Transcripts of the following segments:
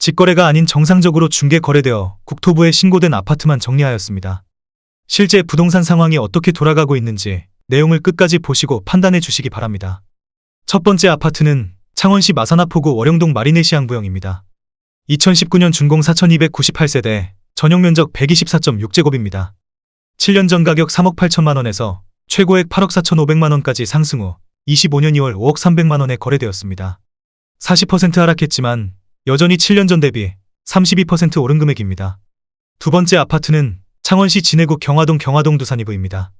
직거래가 아닌 정상적으로 중개 거래되어 국토부에 신고된 아파트만 정리하였습니다. 실제 부동산 상황이 어떻게 돌아가고 있는지 내용을 끝까지 보시고 판단해 주시기 바랍니다. 첫 번째 아파트는 창원시 마산하포구 월영동 마리네시앙부영입니다. 2019년 준공 4298세대, 전용면적 124.6제곱입니다. 7년 전 가격 3억 8천만원에서 최고액 8억 4,500만원까지 상승 후 25년 2월 5억 300만원에 거래되었습니다. 40% 하락했지만 여전히 7년 전 대비 32% 오른 금액입니다. 두 번째 아파트는 창원시 진해구 경화동 두산이부입니다.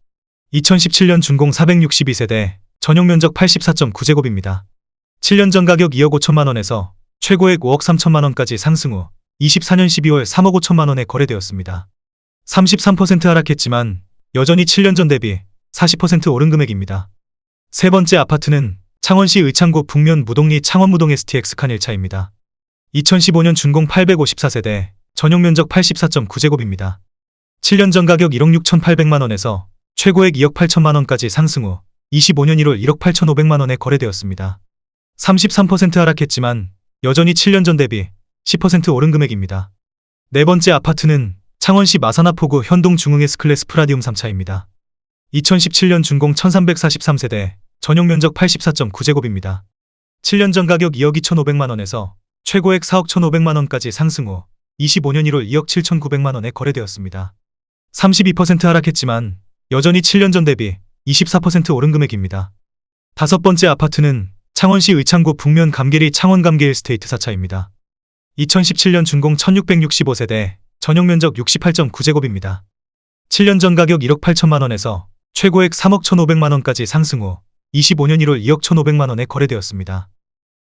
2017년 준공 462세대, 전용면적 84.9제곱입니다. 7년 전 가격 2억 5천만원에서 최고액 5억 3천만원까지 상승 후 24년 12월 3억 5천만원에 거래되었습니다. 33% 하락했지만 여전히 7년 전 대비 40% 오른 금액입니다. 세 번째 아파트는 창원시 의창구 북면 무동리 창원무동 STX 칸 1차입니다. 2015년 준공 854세대, 전용면적 84.9제곱입니다. 7년 전 가격 1억 6,800만원에서 최고액 2억 8천만원까지 상승 후 25년 1월 1억 8,500만원에 거래되었습니다. 33% 하락했지만 여전히 7년 전 대비 10% 오른 금액입니다. 네 번째 아파트는 창원시 마산하포구 현동 중흥 S클래스 프라디움 3차입니다. 2017년 준공 1343세대, 전용면적 84.9제곱입니다. 7년 전 가격 2억 2,500만원에서 최고액 4억 1,500만원까지 상승 후 25년 1월 2억 7,900만원에 거래되었습니다. 32% 하락했지만 여전히 7년 전 대비 24% 오른 금액입니다. 다섯 번째 아파트는 창원시 의창구 북면 감계리 창원감계 일스테이트 4차입니다. 2017년 준공 1665세대, 전용면적 68.9제곱입니다. 7년 전 가격 1억 8천만원에서 최고액 3억 1,500만원까지 상승 후 25년 1월 2억 1,500만원에 거래되었습니다.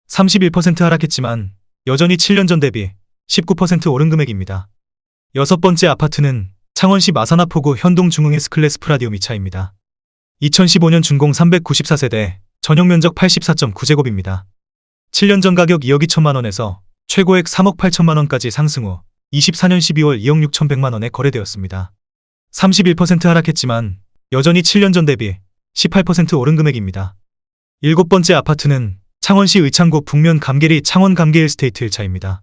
31% 하락했지만 여전히 7년 전 대비 19% 오른 금액입니다. 여섯 번째 아파트는 창원시 마산하포구 현동 중흥 S클래스 프라디움 2차입니다. 2015년 준공 394세대, 전용면적 84.9제곱입니다. 7년 전 가격 2억 2천만원에서 최고액 3억 8천만원까지 상승 후 24년 12월 2억 6,100만원에 거래되었습니다. 31% 하락했지만 여전히 7년 전 대비 18% 오른 금액입니다. 일곱 번째 아파트는 창원시 의창구 북면 감계리 창원감계 일스테이트 1차입니다.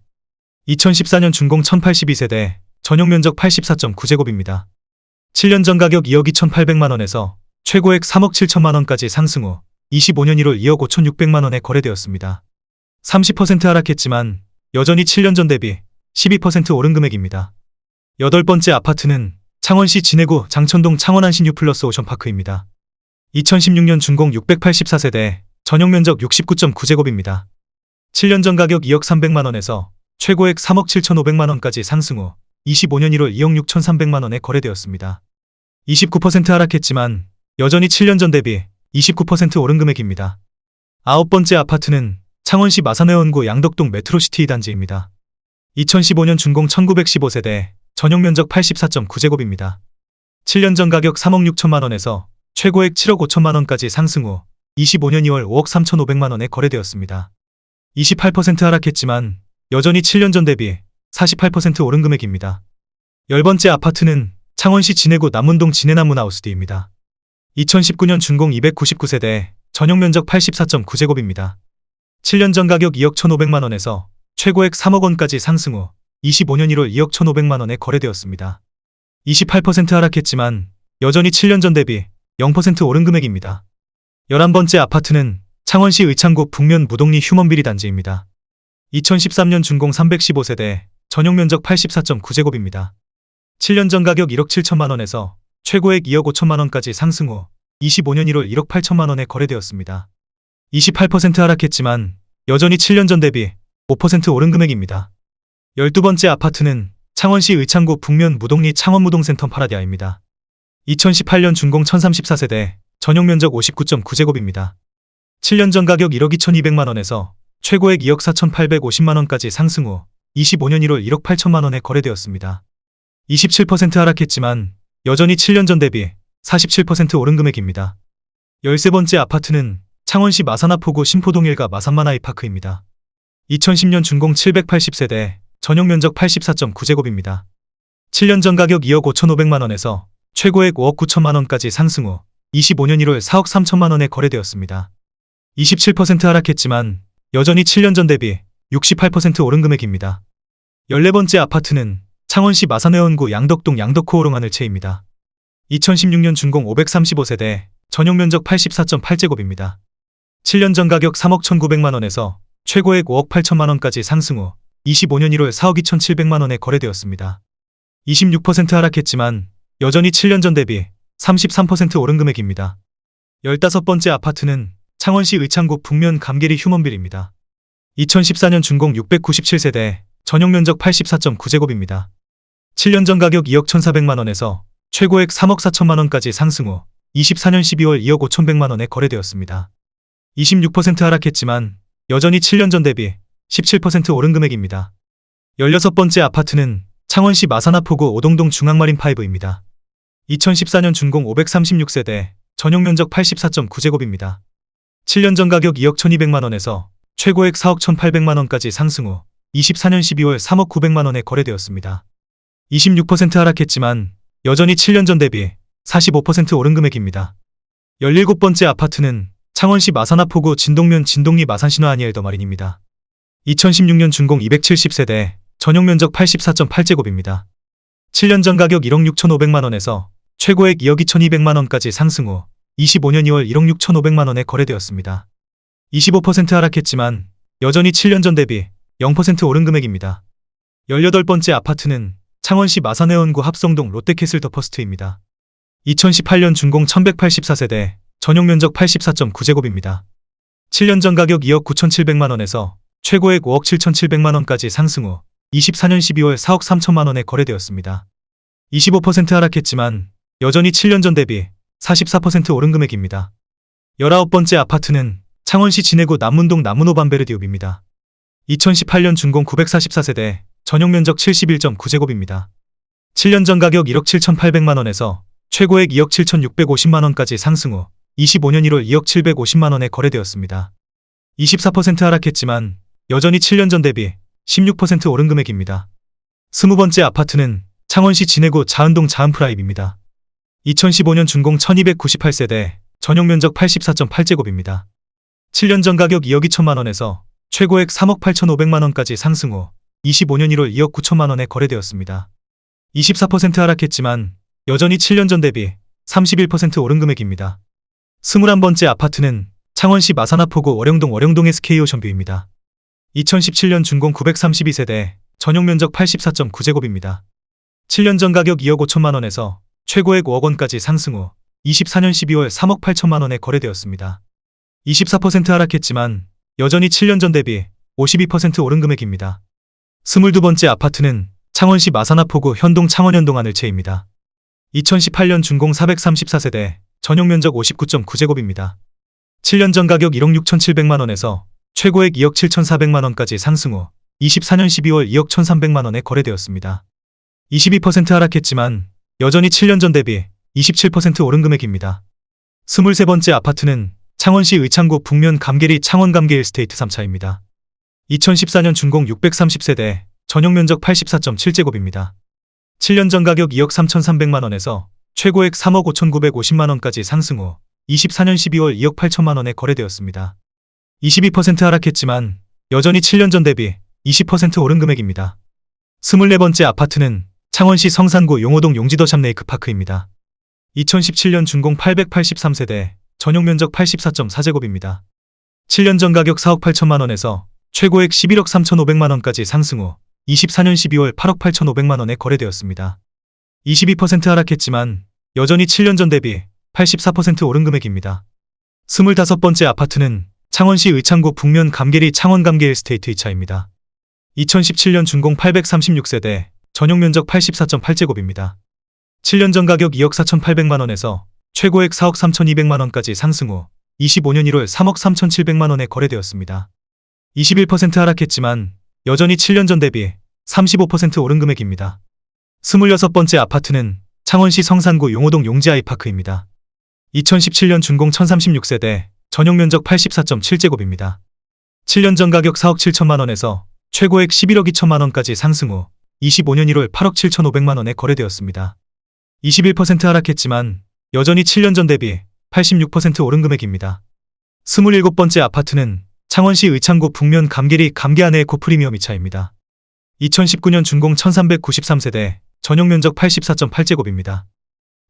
2014년 준공 1082세대, 전용면적 84.9제곱입니다. 7년 전 가격 2억 2,800만원에서 최고액 3억 7천만원까지 상승 후 25년 1월 2억 5,600만원에 거래되었습니다. 30% 하락했지만 여전히 7년 전 대비 12% 오른 금액입니다. 여덟 번째 아파트는 창원시 진해구 장천동 창원안신 유플러스 오션파크입니다. 2016년 준공 684세대, 전용면적 69.9제곱입니다. 7년 전 가격 2억 300만원에서 최고액 3억 7,500만원까지 상승 후 25년 1월 2억 6,300만원에 거래되었습니다. 29% 하락했지만 여전히 7년 전 대비 29% 오른 금액입니다. 아홉 번째 아파트는 창원시 마산회원구 양덕동 메트로시티 2단지입니다. 2015년 준공 1915세대, 전용면적 84.9제곱입니다. 7년 전 가격 3억 6천만원에서 최고액 7억 5천만원까지 상승 후 25년 2월 5억 3,500만원에 거래되었습니다. 28% 하락했지만 여전히 7년 전 대비 48% 오른 금액입니다. 열 번째 아파트는 창원시 진해구 남문동 진해나무나우스디입니다. 2019년 준공 299세대, 전용면적 84.9제곱입니다. 7년 전 가격 2억 1,500만원에서 최고액 3억 원까지 상승 후 25년 1월 2억 1,500만원에 거래되었습니다. 28% 하락했지만 여전히 7년 전 대비 0% 오른 금액입니다. 11번째 아파트는 창원시 의창구 북면 무동리 휴먼비리 단지입니다. 2013년 준공 315세대, 전용면적 84.9제곱입니다. 7년 전 가격 1억 7천만원에서 최고액 2억 5천만원까지 상승 후 25년 1월 1억 8천만원에 거래되었습니다. 28% 하락했지만 여전히 7년 전 대비 5% 오른 금액입니다. 12번째 아파트는 창원시 의창구 북면 무동리 창원무동센터 파라디아입니다. 2018년 준공 1034세대, 전용면적 59.9제곱입니다. 7년 전 가격 1억 2,200만원에서 최고액 2억 4,850만원까지 상승 후 25년 1월 1억 8천만원에 거래되었습니다. 27% 하락했지만 여전히 7년 전 대비 47% 오른 금액입니다. 13번째 아파트는 창원시 마산하포구 신포동 일가 마산마나이파크입니다. 2010년 준공 780세대, 전용면적 84.9제곱입니다. 7년 전 가격 2억 5,500만원에서 최고액 5억 9천만원까지 상승 후 25년 1월 4억 3천만원에 거래되었습니다. 27% 하락했지만 여전히 7년 전 대비 68% 오른 금액입니다. 14번째 아파트는 창원시 마산회원구 양덕동 양덕코오롱 하늘채입니다. 2016년 준공 535세대, 전용면적 84.8제곱입니다. 7년 전 가격 3억 1,900만원에서 최고액 5억 8천만원까지 상승 후 25년 1월 4억 2,700만원에 거래되었습니다. 26% 하락했지만 여전히 7년 전 대비 33% 오른 금액입니다. 15번째 아파트는 창원시 의창구 북면 감계리 휴먼빌입니다. 2014년 준공 697세대, 전용면적 84.9제곱입니다. 7년 전 가격 2억 1,400만원에서 최고액 3억 4천만원까지 상승 후 24년 12월 2억 5,100만원에 거래되었습니다. 26% 하락했지만 여전히 7년 전 대비 17% 오른 금액입니다. 16번째 아파트는 창원시 마산하포구 오동동 중앙마린5입니다. 2014년 준공 536세대, 전용면적 84.9제곱입니다. 7년 전 가격 2억 1,200만원에서 최고액 4억 1,800만원까지 상승 후 24년 12월 3억 900만원에 거래되었습니다. 26% 하락했지만 여전히 7년 전 대비 45% 오른 금액입니다. 17번째 아파트는 창원시 마산하포구 진동면 진동리 마산신화아니엘 더마린입니다. 2016년 준공 270세대, 전용면적 84.8제곱입니다. 7년 전 가격 1억 6,500만원에서 최고액 2억 2,200만원까지 상승 후 25년 2월 1억 6,500만원에 거래되었습니다. 25% 하락했지만 여전히 7년 전 대비 0% 오른 금액입니다. 18번째 아파트는 창원시 마산회원구 합성동 롯데캐슬 더 퍼스트입니다. 2018년 준공 1184세대, 전용면적 84.9제곱입니다. 7년 전 가격 2억 9,700만원에서 최고액 5억 7,700만원까지 상승 후 24년 12월 4억 3천만원에 거래되었습니다. 25% 하락했지만 여전히 7년 전 대비 44% 오른 금액입니다. 19번째 아파트는 창원시 진해구 남문동 남문호 반베르디웁입니다. 2018년 준공 944세대, 전용면적 71.9제곱입니다. 7년 전 가격 1억 7,800만원에서 최고액 2억 7,650만원까지 상승 후 25년 1월 2억 750만원에 거래되었습니다. 24% 하락했지만 여전히 7년 전 대비 16% 오른 금액입니다. 20번째 아파트는 창원시 진해구 자은동 자은프라입입니다. 2015년 준공 1298세대, 전용면적 84.8제곱입니다. 7년 전 가격 2억 2천만원에서 최고액 3억 8,500만원까지 상승 후 25년 1월 2억 9천만원에 거래되었습니다. 24% 하락했지만 여전히 7년 전 대비 31% 오른 금액입니다. 21번째 아파트는 창원시 마산하포구 월영동 SK오션뷰입니다. 2017년 준공 932세대, 전용면적 84.9제곱입니다. 7년 전 가격 2억 5천만원에서 최고액 5억원까지 상승 후 24년 12월 3억 8천만원에 거래되었습니다. 24% 하락했지만 여전히 7년 전 대비 52% 오른 금액입니다. 22번째 아파트는 창원시 마산하포구 현동 창원현동 하늘채입니다. 2018년 준공 434세대, 전용면적 59.9제곱입니다. 7년 전 가격 1억 6,700만원에서 최고액 2억 7,400만원까지 상승 후 24년 12월 2억 1,300만원에 거래되었습니다. 22% 하락했지만 여전히 7년 전 대비 27% 오른 금액입니다. 23번째 아파트는 창원시 의창구 북면 감계리 창원감계 1스테이트 3차입니다. 2014년 준공 630세대, 전용면적 84.7제곱입니다. 7년 전 가격 2억 3,300만원에서 최고액 3억 5,950만원까지 상승 후 24년 12월 2억 8천만원에 거래되었습니다. 22% 하락했지만 여전히 7년 전 대비 20% 오른 금액입니다. 24번째 아파트는 창원시 성산구 용호동 용지더 샵레이크파크입니다. 2017년 준공 883세대, 전용면적 84.4제곱입니다. 7년 전 가격 4억 8천만원에서 최고액 11억 3,500만원까지 상승 후 24년 12월 8억 8,500만원에 거래되었습니다. 22% 하락했지만 여전히 7년 전 대비 84% 오른 금액입니다. 25번째 아파트는 창원시 의창구 북면 감계리 창원감계 1스테이트 2차입니다. 2017년 준공 836세대, 전용면적 84.8제곱입니다. 7년 전 가격 2억 4,800만원에서 최고액 4억 3,200만원까지 상승 후 25년 1월 3억 3,700만원에 거래되었습니다. 21% 하락했지만 여전히 7년 전 대비 35% 오른 금액입니다. 26번째 아파트는 창원시 성산구 용호동 용지아이파크입니다. 2017년 준공 1036세대, 전용면적 84.7제곱입니다. 7년 전 가격 4억 7천만원에서 최고액 11억 2천만원까지 상승 후 25년 1월 8억 7,500만원에 거래되었습니다. 21% 하락했지만 여전히 7년 전 대비 86% 오른 금액입니다. 27번째 아파트는 창원시 의창구 북면 감계리 감계안의 고프리미엄 2차입니다. 2019년 준공 1393세대, 전용 면적 84.8제곱입니다.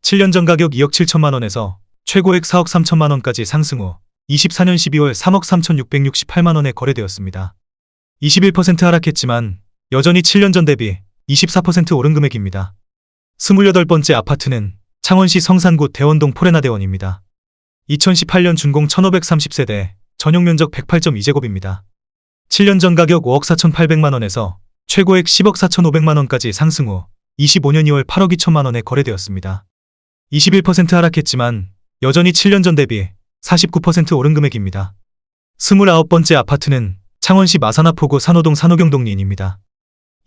7년 전 가격 2억 7천만 원에서 최고액 4억 3천만 원까지 상승 후 24년 12월 3억 3,668만 원에 거래되었습니다. 21% 하락했지만 여전히 7년 전 대비 24% 오른 금액입니다. 28번째 아파트는 창원시 성산구 대원동 포레나대원입니다. 2018년 준공 1530세대, 전용 면적 108.2제곱입니다. 7년 전 가격 5억 4,800만 원에서 최고액 10억 4,500만 원까지 상승 후 25년 2월 8억 2천만 원에 거래되었습니다. 21% 하락했지만 여전히 7년 전 대비 49% 오른 금액입니다. 29번째 아파트는 창원시 마산하포구 산호동 산호경동리인입니다.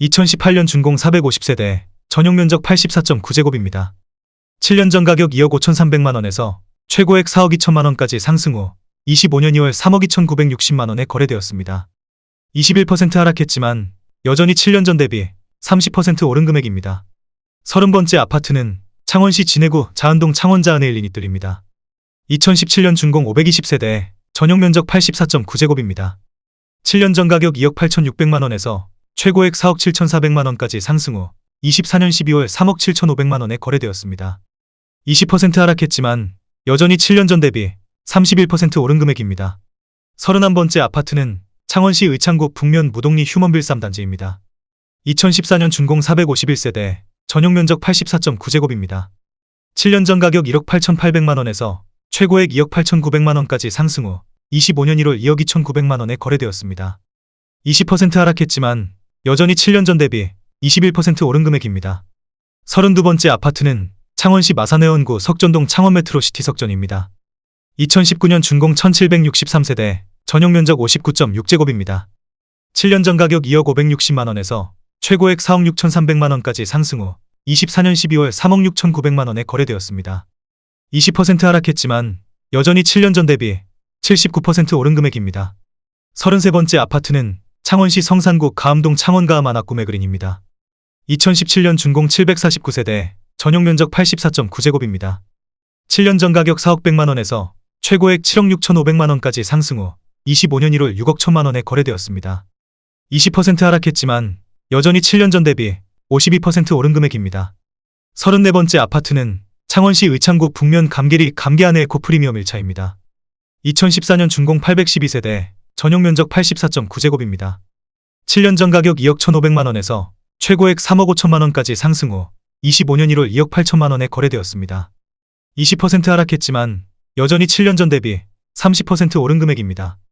2018년 준공 450세대, 전용 면적 84.9제곱입니다. 7년 전 가격 2억 5,300만 원에서 최고액 4억 2천만 원까지 상승 후 25년 2월 3억 2,960만 원에 거래되었습니다. 21% 하락했지만 여전히 7년 전 대비 30% 오른 금액입니다. 30번째 아파트는 창원시 진해구 자은동 창원자은의 일리니뜰입니다. 2017년 준공 520세대, 전용 면적 84.9제곱입니다. 7년 전 가격 2억 8,600만 원에서 최고액 4억 7,400만 원까지 상승 후 24년 12월 3억 7,500만 원에 거래되었습니다. 20% 하락했지만 여전히 7년 전 대비 31% 오른 금액입니다. 31번째 아파트는 창원시 의창구 북면 무동리 휴먼빌 3단지입니다. 2014년 준공 451세대, 전용 면적 84.9제곱입니다. 7년 전 가격 1억 8,800만 원에서 최고액 2억 8,900만 원까지 상승 후 25년 1월 2억 2,900만 원에 거래되었습니다. 20% 하락했지만 여전히 7년 전 대비 21% 오른 금액입니다. 32번째 아파트는 창원시 마산회원구 석전동 창원메트로시티 석전입니다. 2019년 준공 1763세대, 전용 면적 59.6제곱입니다. 7년 전 가격 2억 560만 원에서 최고액 4억 6,300만 원까지 상승 후 24년 12월 3억 6,900만 원에 거래되었습니다. 20% 하락했지만 여전히 7년 전 대비 79% 오른 금액입니다. 33번째 아파트는 창원시 성산구 가암동 창원가암 하나구매그린입니다. 2017년 준공 749세대, 전용 면적 84.9제곱입니다. 7년 전 가격 4억 100만 원에서 최고액 7억 6,500만 원까지 상승 후 25년 1월 6억 1천만 원에 거래되었습니다. 20% 하락했지만 여전히 7년 전 대비 52% 오른 금액입니다. 34번째 아파트는 창원시 의창구 북면 감계리 감계안의 에코프리미엄 1차입니다. 2014년 준공 812세대, 전용 면적 84.9제곱입니다. 7년 전 가격 2억 1,500만 원에서 최고액 3억 5천만 원까지 상승 후 25년 1월 2억 8천만 원에 거래되었습니다. 20% 하락했지만 여전히 7년 전 대비 30% 오른 금액입니다.